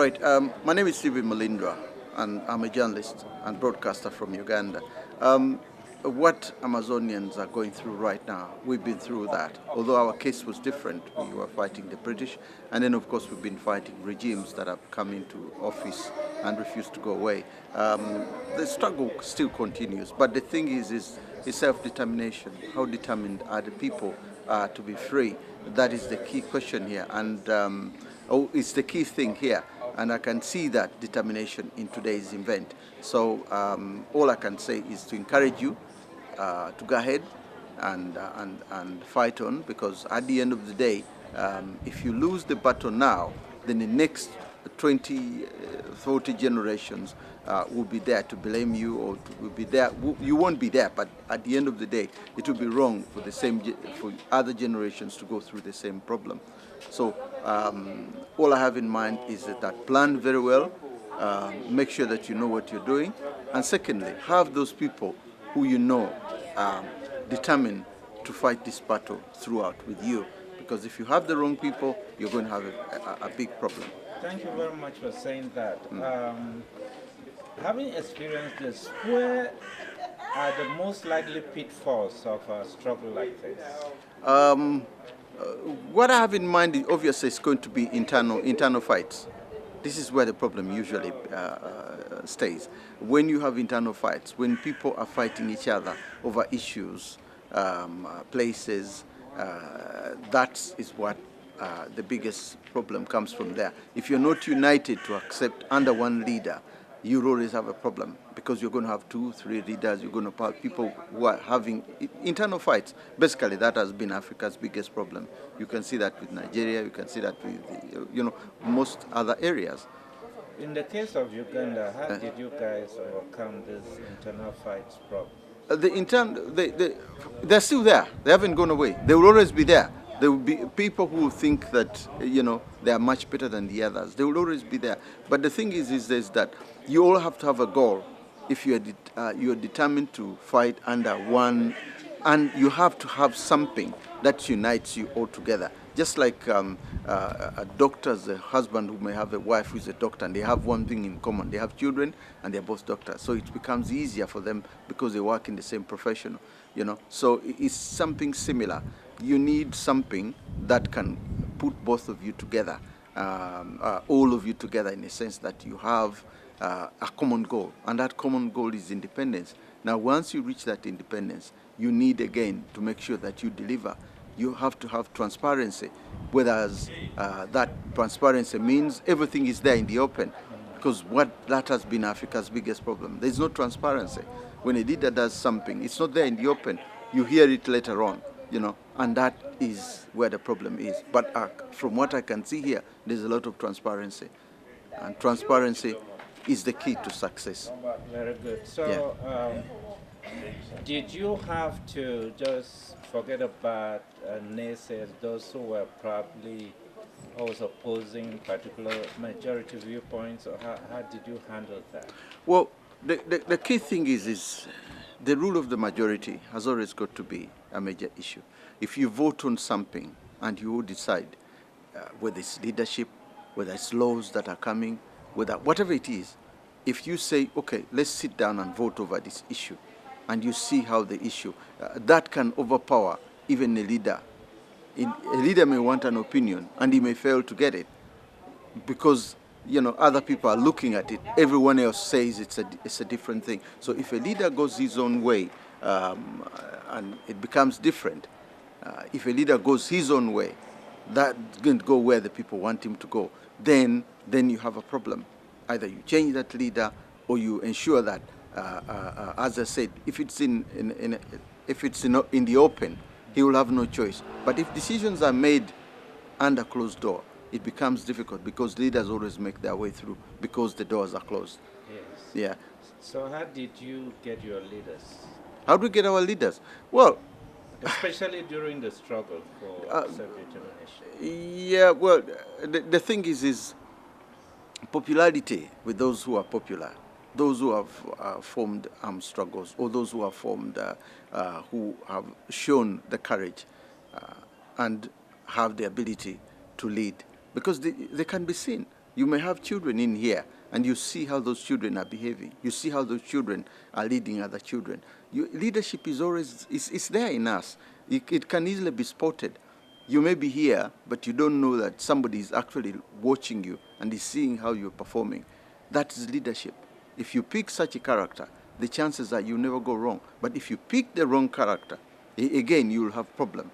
Right. My name is Mulindwa, and I'm a journalist and broadcaster from Uganda. What Amazonians are going through right now, we've been through that. Although our case was different, we were fighting the British, and then of course we've been fighting regimes that have come into office and refused to go away. The struggle still continues, but the thing is self-determination. How determined are the people to be free? That is the key question here, and it's the key thing here. And I can see that determination in today's event. So all I can say is to encourage you to go ahead and fight on, because at the end of the day, if you lose the battle now, then the next 20, 40 generations will be there to blame you, or will be there. You won't be there, but at the end of the day, it will be wrong for for other generations to go through the same problem. So all I have in mind is that plan very well, make sure that you know what you're doing, and secondly, have those people who you know determined to fight this battle throughout with you. Because if you have the wrong people, you're going to have a big problem. Thank you very much for saying that. Having experienced this, where are the most likely pitfalls of a struggle like this? What I have in mind is obviously it's going to be internal fights. This is where the problem usually stays. When you have internal fights, when people are fighting each other over issues, places, that is what the biggest problem comes from there. If you're not united to accept under one leader, you'll always have a problem, because you're going to have 2, 3 leaders. You're going to have people who are having internal fights. Basically, that has been Africa's biggest problem. You can see that with Nigeria. You can see that with most other areas. In the case of Uganda, how did you guys overcome this internal fights problem? They're still there. They haven't gone away. They will always be there. There will be people who think that they are much better than the others. They will always be there. But the thing is that you all have to have a goal. If you are determined to fight under one, and you have to have something that unites you all together. Just like a doctor's a husband who may have a wife who's a doctor, and they have one thing in common. They have children, and they're both doctors. So it becomes easier for them because they work in the same profession. So it's something similar. You need something that can put both of you together, all of you together, in a sense that you have a common goal, and that common goal is independence. Now, once you reach that independence, you need again to make sure that you deliver. You have to have transparency, whereas that transparency means everything is there in the open, because that has been Africa's biggest problem. There's no transparency. When a leader does something, it's not there in the open. You hear it later on, and that is where the problem is. But from what I can see here, there's a lot of transparency, and transparency is the key to success. Very good. So, did you have to just forget about naysayers, those who were probably always opposing particular majority viewpoints, or how did you handle that? Well, the key thing is the rule of the majority has always got to be a major issue. If you vote on something and you decide whether it's leadership, whether it's laws that are coming, whatever it is, if you say, okay, let's sit down and vote over this issue, and you see how the issue, that can overpower even a leader. A leader may want an opinion, and he may fail to get it, because other people are looking at it. Everyone else says it's a different thing. So if a leader goes his own way, and it becomes different, if a leader goes his own way, that's going to go where the people want him to go, then you have a problem. Either you change that leader, or you ensure that, as I said, if it's in the open, he will have no choice. But if decisions are made under closed door, it becomes difficult, because leaders always make their way through because the doors are closed. Yes. Yeah. So how did you get your leaders? How do we get our leaders? Well, especially during the struggle for self-determination. Yeah, well, the thing is popularity with those who are popular, those who have formed armed struggles, or those who have formed, who have shown the courage and have the ability to lead, because they can be seen. You may have children in here, and you see how those children are behaving. You see how those children are leading other children. Leadership is always, it's there in us. It can easily be spotted. You may be here, but you don't know that somebody is actually watching you and is seeing how you're performing. That is leadership. If you pick such a character, the chances are you never go wrong. But if you pick the wrong character, again, you'll have problem.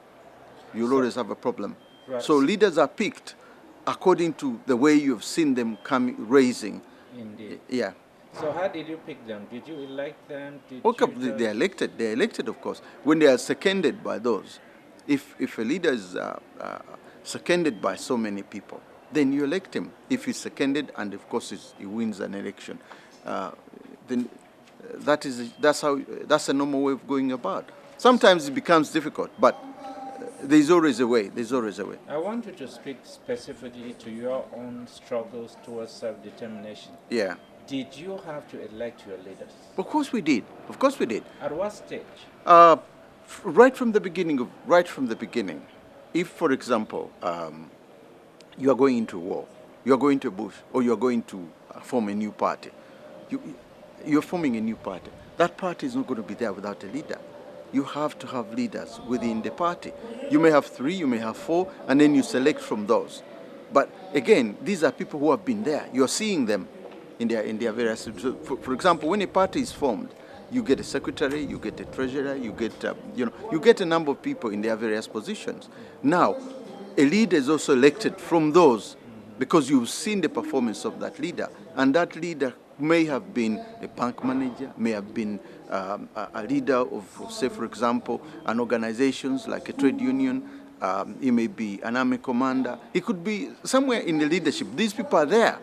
You'll always have a problem. Right. So leaders are picked according to the way you've seen them raising. Indeed. Yeah. So how did you pick them? Did you elect them? They're elected. They're elected, of course, when they are seconded by those. If a leader is seconded by so many people, then you elect him. If he's seconded and, of course, he wins an election, then that's a normal way of going about. Sometimes it becomes difficult, but there's always a way. There's always a way. I want you to speak specifically to your own struggles towards self-determination. Yeah. Did you have to elect your leaders? Of course we did. Of course we did. At what stage? Right from the beginning. If, for example, you are going into war, you are going to a bush, or you are going to form a new party, you're forming a new party. That party is not going to be there without a leader. You have to have leaders within the party. You may have 3, you may have 4, and then you select from those. But again, these are people who have been there. You're seeing them in their various. For example, when a party is formed, you get a secretary, you get a treasurer, you get a number of people in their various positions. Now, a leader is also elected from those because you've seen the performance of that leader, and that leader may have been a bank manager, may have been a leader of, say, for example, an organization like a trade union. He may be an army commander. He could be somewhere in the leadership. These people are there.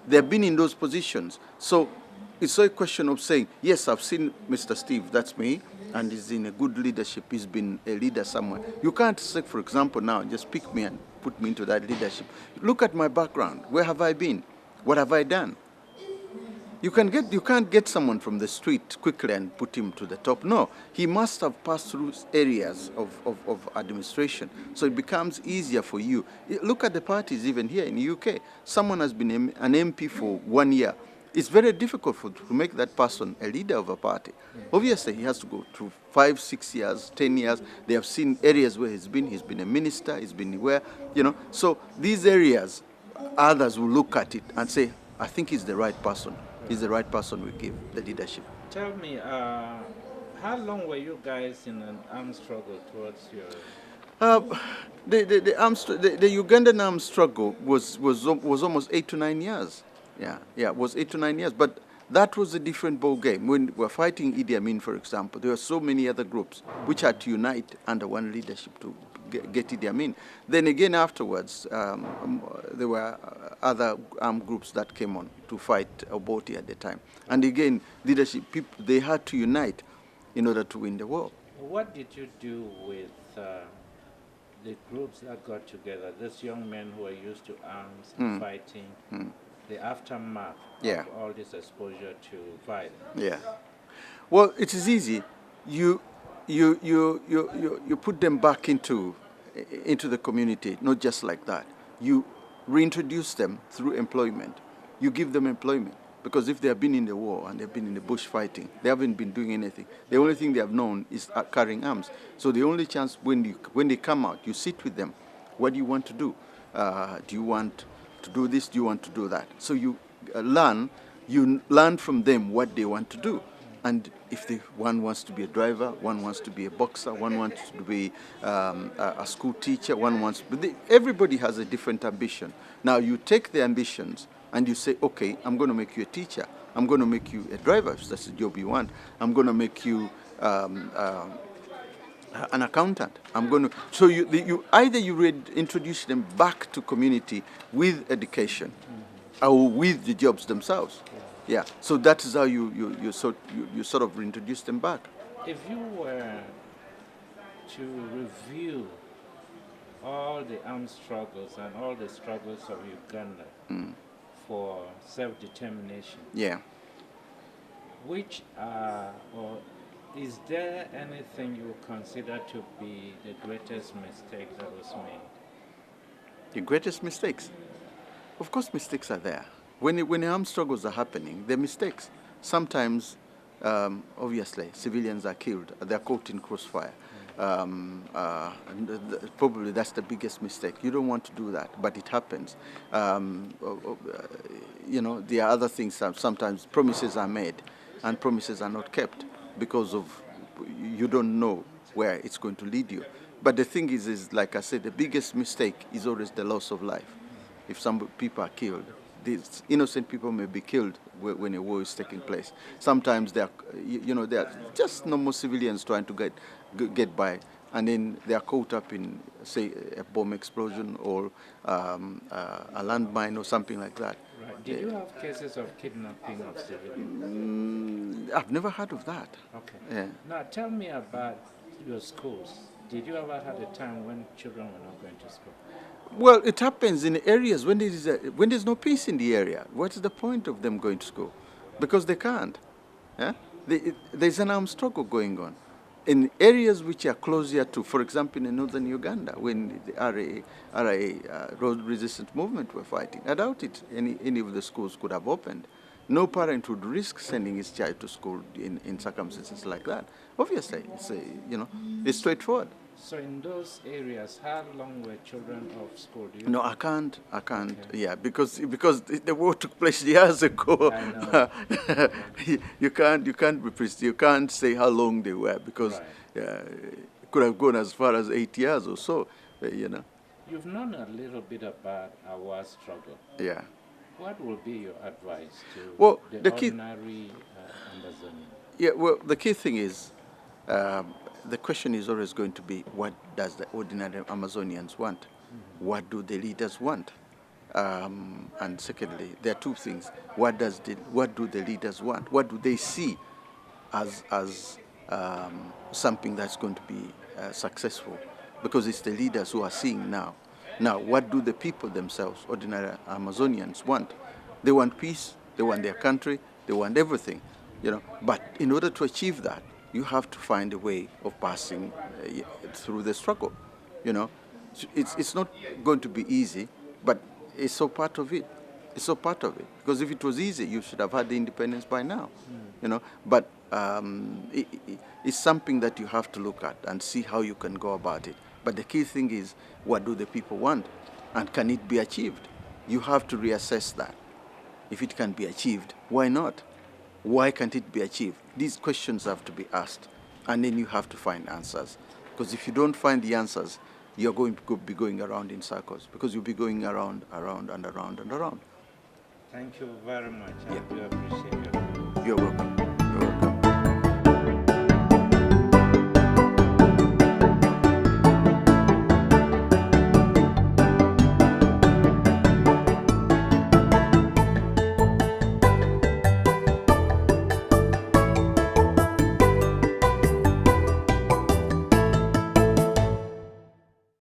They've been in those positions. So it's a question of saying, yes, I've seen Mr. Steve, that's me, and he's in a good leadership. He's been a leader somewhere. You can't say, for example, now, just pick me and put me into that leadership. Look at my background. Where have I been? What have I done? You can't get someone from the street quickly and put him to the top. No, he must have passed through areas of administration. So it becomes easier for you. Look at the parties even here in the UK. Someone has been an MP for 1 year. It's very difficult to make that person a leader of a party. Obviously, he has to go through 5, 6 years, 10 years. They have seen areas where he's been a minister, he's been where, So these areas, others will look at it and say, I think he's the right person. He's the right person we give the leadership. Tell me, how long were you guys in an armed struggle towards your... The Ugandan armed struggle was almost 8 to 9 years. Yeah, it was 8 to 9 years. But that was a different ball game. When we were fighting Idi Amin, for example, there were so many other groups which had to unite under one leadership to get Idi Amin. Then again afterwards, there were other armed groups that came on to fight Obote at the time. And again, leadership people, they had to unite in order to win the war. What did you do with the groups that got together, these young men who are used to arms and fighting, the aftermath of all this exposure to violence? Yeah. Well, it is easy. You put them back into the community, not just like that. You reintroduce them through employment. You give them employment. Because if they have been in the war and they've been in the bush fighting, they haven't been doing anything. The only thing they have known is carrying arms. So the only chance when they come out, you sit with them. What do you want to do? Do you want to do this? Do you want to do that? So you learn from them what they want to do. And if one wants to be a driver, one wants to be a boxer, one wants to be a school teacher, everybody has a different ambition. Now you take the ambitions and you say, okay, I'm going to make you a teacher. I'm going to make you a driver, if that's the job you want. I'm going to make you an accountant. So you either introduce them back to community with education or with the jobs themselves. Yeah, so that is how you sort of introduce them back. If you were to review all the armed struggles and all the struggles of Uganda for self-determination, which or is there anything you consider to be the greatest mistake that was made? The greatest mistakes? Of course, mistakes are there. When armed struggles are happening, there are mistakes. Sometimes, obviously, civilians are killed. They're caught in crossfire. Probably that's the biggest mistake. You don't want to do that, but it happens. There are other things. Sometimes promises are made, and promises are not kept because of you don't know where it's going to lead you. But the thing is like I said, the biggest mistake is always the loss of life. If some people are killed, these innocent people may be killed when a war is taking place. Sometimes they are just normal civilians trying to get by, and then they are caught up in, say, a bomb explosion or a landmine or something like that. Right. Did you have cases of kidnapping of civilians? I've never heard of that. Okay. Yeah. Now tell me about your schools. Did you ever have a time when children were not going to school? Well, it happens in areas when there's no peace in the area. What is the point of them going to school? Because they can't. Yeah? There's an armed struggle going on. In areas which are closer to, for example, in northern Uganda, when the RA road resistance movement were fighting, I doubt it any of the schools could have opened. No parent would risk sending his child to school in circumstances like that. Obviously, it's straightforward. So in those areas, how long were children off school? No, I can't. Okay. Yeah, because the war took place years ago. I know. You can't be precise. You can't say how long they were because it could have gone as far as 8 years or so. You've known a little bit about our struggle. Yeah. What would be your advice to the ordinary Amazonian? Yeah. Well, the key thing is. The question is always going to be, what does the ordinary Amazonians want? Mm-hmm. What do the leaders want? And secondly, there are two things. What do the leaders want? What do they see as something that's going to be successful? Because it's the leaders who are seeing now. Now, what do the people themselves, ordinary Amazonians, want? They want peace. They want their country. They want everything. But in order to achieve that, you have to find a way of passing through the struggle. It's not going to be easy, but it's so part of it. It's so part of it. Because if it was easy, you should have had the independence by now. But it's something that you have to look at and see how you can go about it. But the key thing is, what do the people want? And can it be achieved? You have to reassess that. If it can be achieved, why not? Why can't it be achieved? These questions have to be asked, and then you have to find answers. Because if you don't find the answers, you're going to be going around in circles, because you'll be going around, and around, and around. Thank you very much. I do appreciate it. You're welcome.